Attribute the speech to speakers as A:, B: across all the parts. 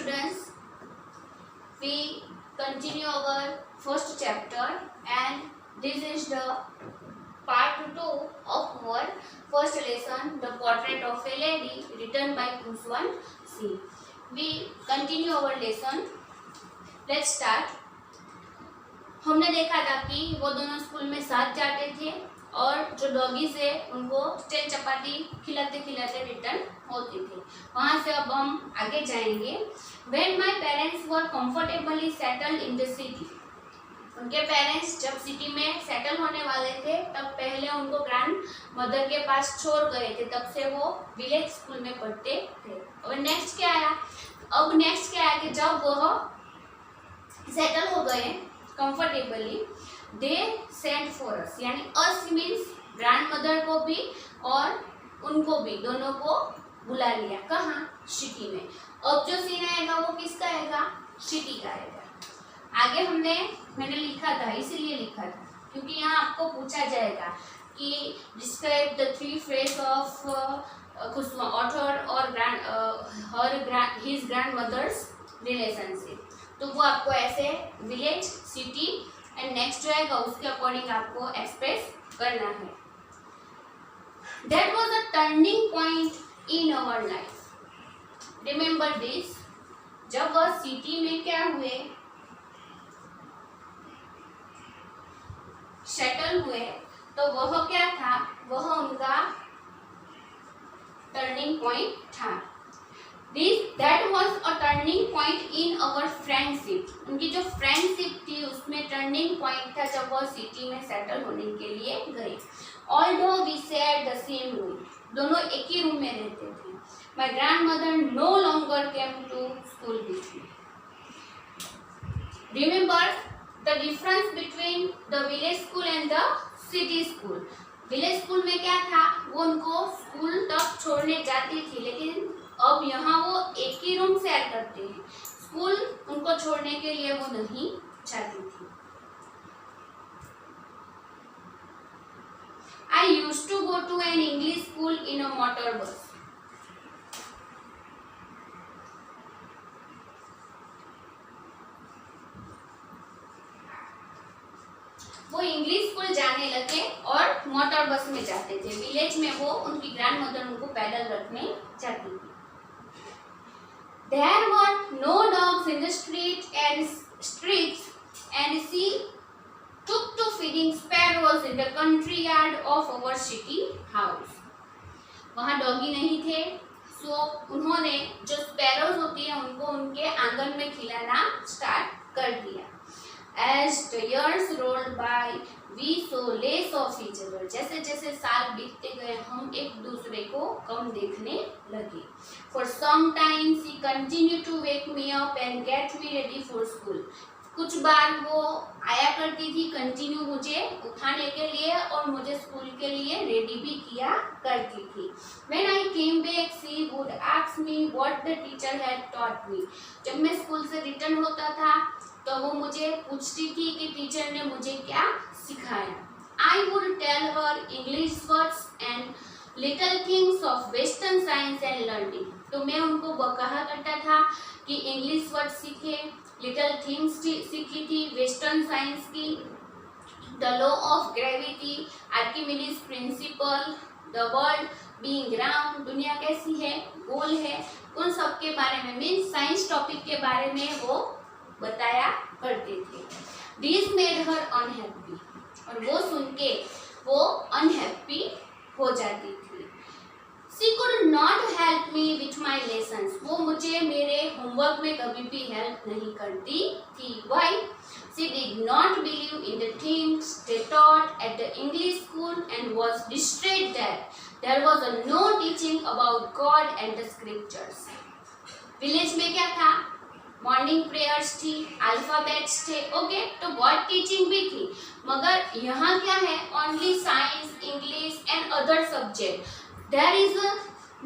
A: students, we continue our first chapter and this is the part 2 of our first lesson, the portrait of a lady written by Kuswan C. We continue our lesson. Let's start. हमने देखा था कि वो दोनों school में साथ जाते थे और जो डॉगी से उनको स्टेल चपाती खिलाते खिलाते रिटर्न होते थे. वहाँ से अब हम आगे जाएंगे. When my parents were comfortably settled in the city, उनके पेरेंट्स जब सिटी में सेटल होने वाले थे तब पहले उनको ग्रैंड मदर के पास छोड़ गए थे. तब से वो विलेज स्कूल में पढ़ते थे. और नेक्स्ट क्या आया? अब नेक्स्ट क्या आया कि जब वो सेटल हो गए comfortably, they sent for us, यानी अस मीन्स ग्रैंड मदर को भी और उनको भी, दोनों को बुला लिया. कहाँ? सिटी में. अब जो सीन आएगा वो किसका आएगा? सिटी का आएगा. आगे मैंने लिखा था, इसीलिए लिखा था क्योंकि यहाँ आपको पूछा जाएगा कि describe the three phrase of author और हिज ग्रैंड मदर्स रिलेशनशिप. तो वो आपको ऐसे विलेज, सिटी एंड नेक्स्ट जो आएगा उसके अकॉर्डिंग आपको एक्सप्रेस करना है. That was a turning point in our life. Remember this. जब वह सिटी में क्या हुए, सेटल हुए, तो वह क्या था? वह उनका टर्निंग पॉइंट था. That was a turning point in our friendship. उनकी जो फ्रेंडशिप थी उसमें टर्निंग पॉइंट था जब वह सिटी में सेटल होने के लिए गए. Although we shared the same room, दोनों एक ही रूम में रहते थे. My grandmother no longer came to school with me. Remember the difference between the village school and the city school. Village school में क्या था? वो उनको स्कूल तक छोड़ने जाती थी, लेकिन अब यहाँ वो एक ही रूम शेयर करते हैं. स्कूल उनको छोड़ने के लिए वो नहीं जाती थी. I used to go to an English school in a motor bus. वो इंग्लिश स्कूल जाने लगे और मोटर बस में जाते थे. विलेज में वो उनकी ग्रैंड मदर उनको पैदल रखने जाती थी. There were no dogs in the streets and she took to feeding sparrows in the country yard of our city house. वहाँ डॉगी नहीं थे, सो उन्होंने जो स्पैरोज होती है उनको उनके आंगन में खिलाना स्टार्ट कर दिया. As the years rolled by, we saw less of each other. जैसे जैसे साल बीतते गए हम एक दूसरे को कम देखने लगे. For some time she continued to wake me up and get me ready for school. कुछ बार वो आया करती थी कंटिन्यू मुझे उठाने के लिए और मुझे स्कूल के लिए रेडी भी किया करती थी. When I came back she would ask me what the teacher had taught me. जब मैं स्कूल से रिटर्न होता था तो वो मुझे पूछती थी कि टीचर ने मुझे क्या सिखाया. I would tell her English words and little things of Western science and learning. तो मैं उनको कहा करता था कि इंग्लिश वर्ड सीखे, लिटिल थिंग्स सीखी थी, वेस्टर्न साइंस की, the law of gravity, Archimedes principal, the world being round, दुनिया कैसी है, गोल है, उन सब के बारे में, मीन्स साइंस टॉपिक के बारे में वो बताया करते थे. This made her unhappy. और वो सुन के वो अनहैप्पी हो जाती थी. She could not help me with my lessons. वो मुझे मेरे होमवर्क में कभी भी हेल्प नहीं करती थी. Why? She did not believe in the things they taught at the English school and was distraught that there was no teaching about God and the scriptures. Village में क्या था? मॉर्निंग प्रेयर्स थी, alphabets थे, okay, तो God teaching भी थी. मगर यहाँ क्या है? Only science, English and other subject. There is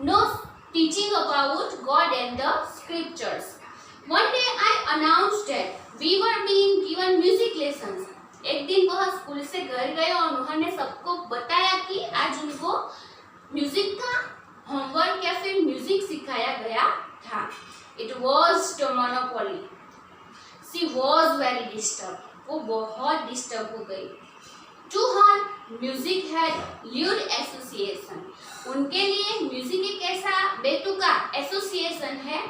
A: no teaching about God and the scriptures. One day I announced that we were being given music lessons. एक दिन वह स्कूल से घर गए और उन्होंने सबको बताया कि आज उनको म्यूजिक का होमवर्क या फिर म्यूजिक सिखाया गया था. It was to monopoly. She was very disturb, वो बहुत डिस्टर्ब हो गई। To her music had lewd association, उनके लिए म्यूजिक एक ऐसा बेतुका एसोसिएशन है।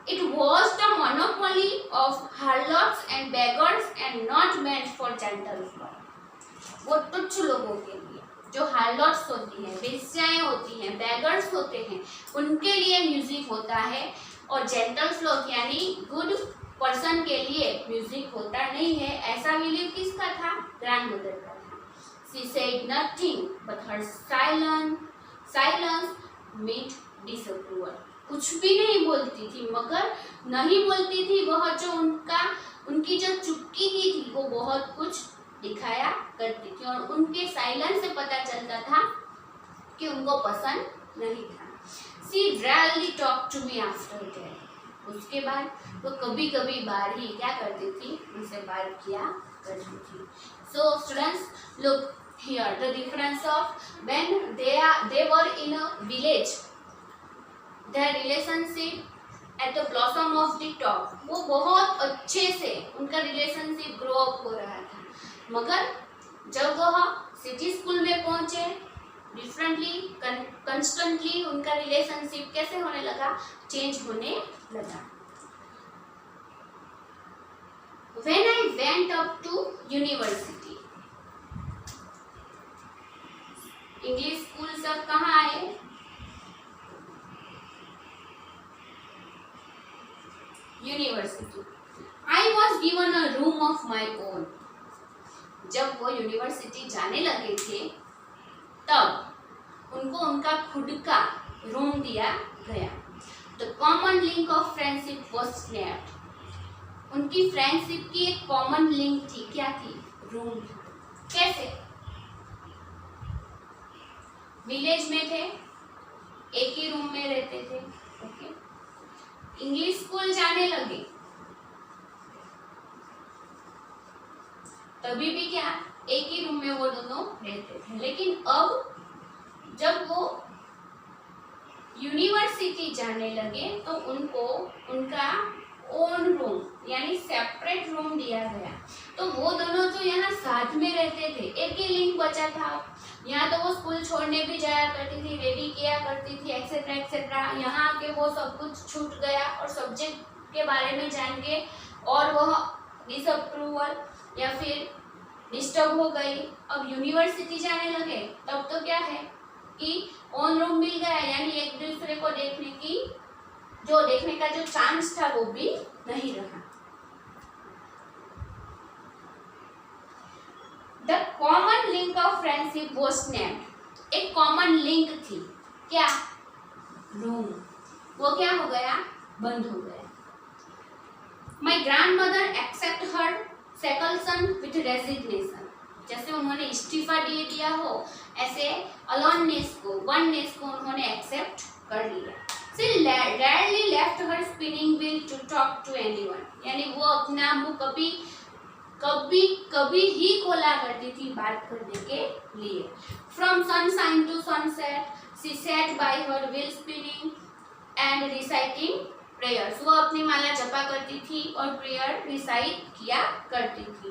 A: It was the monopoly of harlots and beggars and not meant for gentleman, वो तुच्छ लोगों के लिए, जो हार्लॉट्स होती हैं, वेश्याएं होती हैं, बेगर्स होते हैं, उनके लिए म्यूजिक होता है, और जेंटल्स लोग यानी गुड पर्सन के लिए म्यूजिक होता नहीं है। ऐसा बिलीव किसका था? ग्रैंडमदर का था। She said nothing but her silence meant disapproval, कुछ भी नहीं बोलती थी, मगर नहीं बोलती थी वह जो उनकी जो चुप्पी की थी वो बहुत कुछ दिखाया करती थी, और उनके साइलेंस से पता चलता था कि उनको पसंद नहीं था। She rarely talked to me after that, उसके बाद वो कभी कभी बार ही क्या करती थी, उनसे बात किया करती थी। So students, look here the difference of when they were in a village, their relationship at the blossom of the top, वो बहुत अच्छे से उनका रिलेशनशिप ग्रो अप हो रहा था, मगर जब वह सिटी स्कूल में पहुंचे डिफरेंटली कंस्टेंटली उनका रिलेशनशिप कैसे होने लगा, चेंज होने लगा। When I went up to university, English school सब कहाँ आए? University. I was given a room of my own, जब वो यूनिवर्सिटी जाने लगे थे तब उनको उनका खुद का रूम दिया गया। The common link of friendship was snapped, उनकी फ्रेंडशिप की एक कॉमन लिंक थी, क्या थी? रूम था। कैसे? विलेज में थे, एक ही रूम में रहते थे, ओके। इंग्लिश स्कूल जाने लगे तभी भी क्या, एक ही रूम में वो दोनों रहते थे, लेकिन अब जब वो यूनिवर्सिटी जाने लगे तो उनको उनका ओन रूम यानी सेपरेट रूम दिया गया। तो वो दोनों जो यहाँ साथ में रहते थे, एक ही लिंक बचा था। यहाँ तो वो स्कूल छोड़ने भी जाया करती थी, रेडी किया करती थी, एक्सेट्रा एक्सेट्रा। यहाँ आके वो सब कुछ छूट गया और सब्जेक्ट के बारे में जान के और वह डिसअप्रूवल या फिर डिस्टर्ब हो गई। अब यूनिवर्सिटी जाने लगे तब तो क्या है कि ऑन रूम मिल गया, यानी एक दूसरे को देखने का जो चांस था वो भी नहीं रहा। The common link of friendship was snapped, एक कॉमन लिंक थी, क्या? रूम, वो क्या हो गया? बंद हो गया। My grandmother accept her seclusion with resignation, जैसे उन्होंने इस्तीफा दिया हो ऐसे अलोननेस को, वननेस को उन्होंने एक्सेप्ट कर लिया। She rarely left her spinning wheel to talk to anyone, यानी वो अपना मुंह कभी ही खोला करती थी बात करने के लिए। From sunshine to sunset, she sat by her wheel spinning and reciting prayers, वो अपनी माला जपा करती थी और प्रेयर रिसाइट किया करती थी।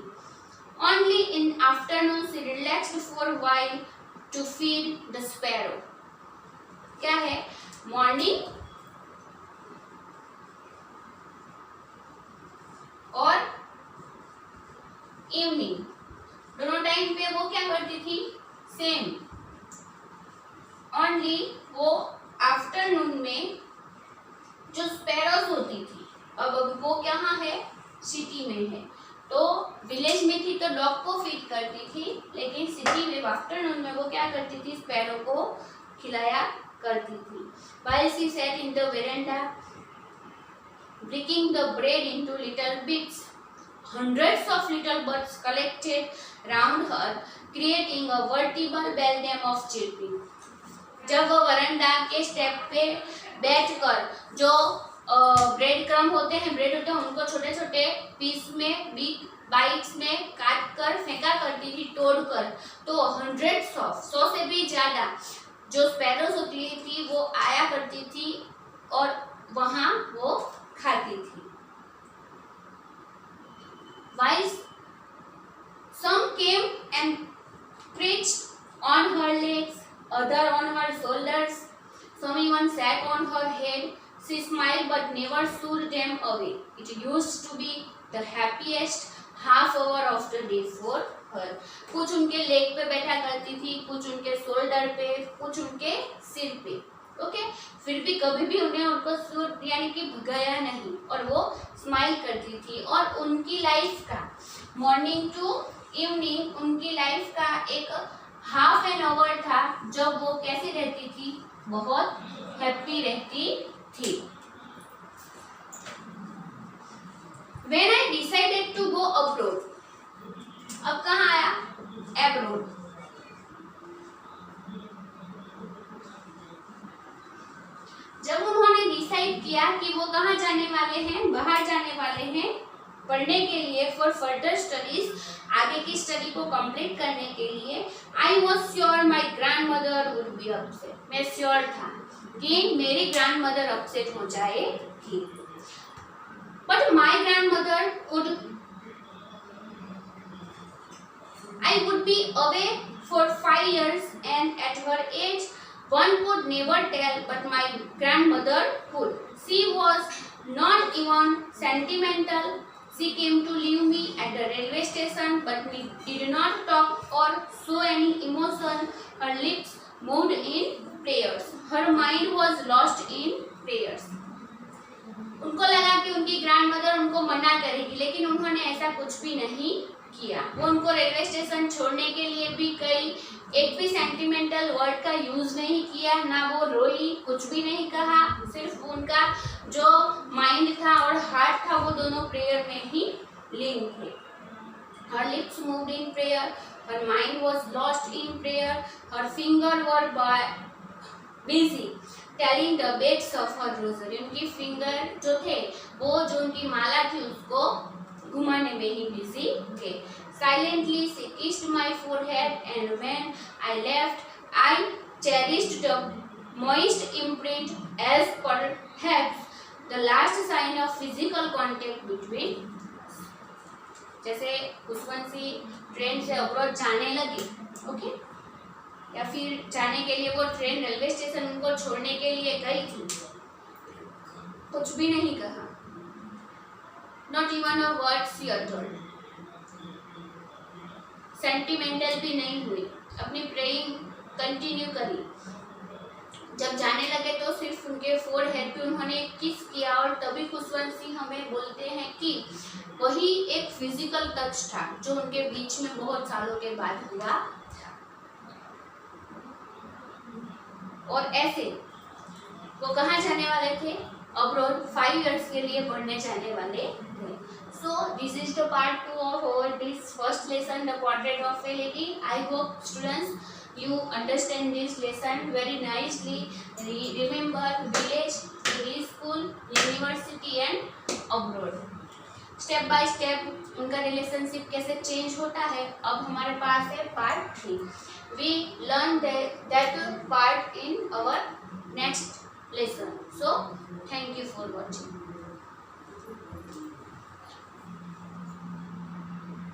A: Only in afternoon she relaxed for a while to feed the sparrow, क्या है? मॉर्निंग और इवनिंग दोनों टाइम पे वो क्या करती थी? सेम। ओनली वो आफ्टरनून में जो स्पैरोज होती थी, अब वो कहाँ है? सिटी में है। तो विलेज में थी तो डॉग को फीड करती थी, लेकिन सिटी में आफ्टरनून में वो क्या करती थी? स्पैरो को खिलाया करती थी। While she sat in the veranda, breaking the bread into little bits, hundreds of little birds collected round her, creating a veritable bellham of chirping. जब वो वरंडा के स्टेप पे बैठकर जो ब्रेड क्रम होते हैं, ब्रेड होते हैं, उनको छोटे छोटे पीस में, बाइट्स में काट कर फेंका करती थी, तोड़कर। तो हंड्रेड्स ऑफ, 100 से भी ज्यादा जो स्पैरोज होती थी वो आया करती थी और वहाँ वो खाती थी। while some came and perched on her legs, other on her shoulders, some even sat on her head. She smiled but never shooed them away. It used to be the happiest half hour of the day for her. कुछ उनके leg पे बैठा करती थी, कुछ उनके shoulder पे, कुछ उनके सिर पे. ओके, फिर भी कभी भी उन्हें उनको सूट यानी कि भगाया नहीं और वो स्माइल करती थी. और उनकी लाइफ का मॉर्निंग टू इवनिंग उनकी लाइफ का एक हाफ एन आवर था जब वो कैसी रहती थी, बहुत हैप्पी रहती थी. When I decided to go abroad, अब कहाँ आया? Abroad. जब उन्होंने डिसाइड किया कि वो कहाँ जाने वाले हैं, बाहर जाने वाले हैं पढ़ने के लिए, फॉर फर्दर स्टडीज, आगे की स्टडी को कंप्लीट करने के लिए, I was sure my grand mother would be upset. मैं श्योर था कि मेरी ग्रैंड मदर अपसेट हो जाएगी. But my grand mother would I would be away for 5 years, and at her age, one could never tell, but my grandmother could. She was not even sentimental. She came to leave me at the railway station, but we did not talk or show any emotion. Her lips moved in prayers. Her mind was lost in prayers. उनको लगा कि उनकी grandmother उनको मना करेगी, लेकिन उन्होंने ऐसा कुछ भी नहीं किया. वो उनको रेलवे स्टेशन छोड़ने के लिए भी एक भी सेंटिमेंटल वर्ड का यूज नहीं किया, ना वो रोई, कुछ भी नहीं कहा. सिर्फ उनका जो माइंड था और हार्ट था वो दोनों प्रेयर में ही लीन थे. Her lips moved in prayer. Her mind was lost in prayer. Her fingers were busy telling the beads of her rosary. उनकी फिंगर जो थे वो जो उनकी माला थी उसको घुमाने में ही बिजी थे. Silently she kissed my forehead, and when I left, I cherished the moist imprint as perhaps the last sign of physical contact between us. जैसे खुशवंशी ट्रेन से अब्रॉड जाने लगी, ओके, या फिर जाने के लिए वो ट्रेन रेलवे स्टेशन उनको छोड़ने के लिए गई थी, कुछ भी नहीं कहा. Not even a word she uttered. Sentimental भी नहीं हुई, अपनी प्रेइंग कंटिन्यू करी. जब जाने लगे तो सिर्फ उनके फोरहेड पे उन्होंने किस किया, और तभी खुशवंशी हमें बोलते हैं कि वही एक फिजिकल टच था जो उनके बीच में बहुत सालों के बाद हुआ था. और ऐसे वो कहाँ जाने वाले थे? अब्रॉड 5 इयर्स के लिए पढ़ने जाने वाले थे. So this is the part 2 of our this first lesson, the portrait of a lady. I hope students you understand this lesson very nicely. Remember village, school, university and abroad. Step by step उनका relationship कैसे change होता है. अब हमारे पास है part 3. We learn that part in our next lesson. So thank you for watching.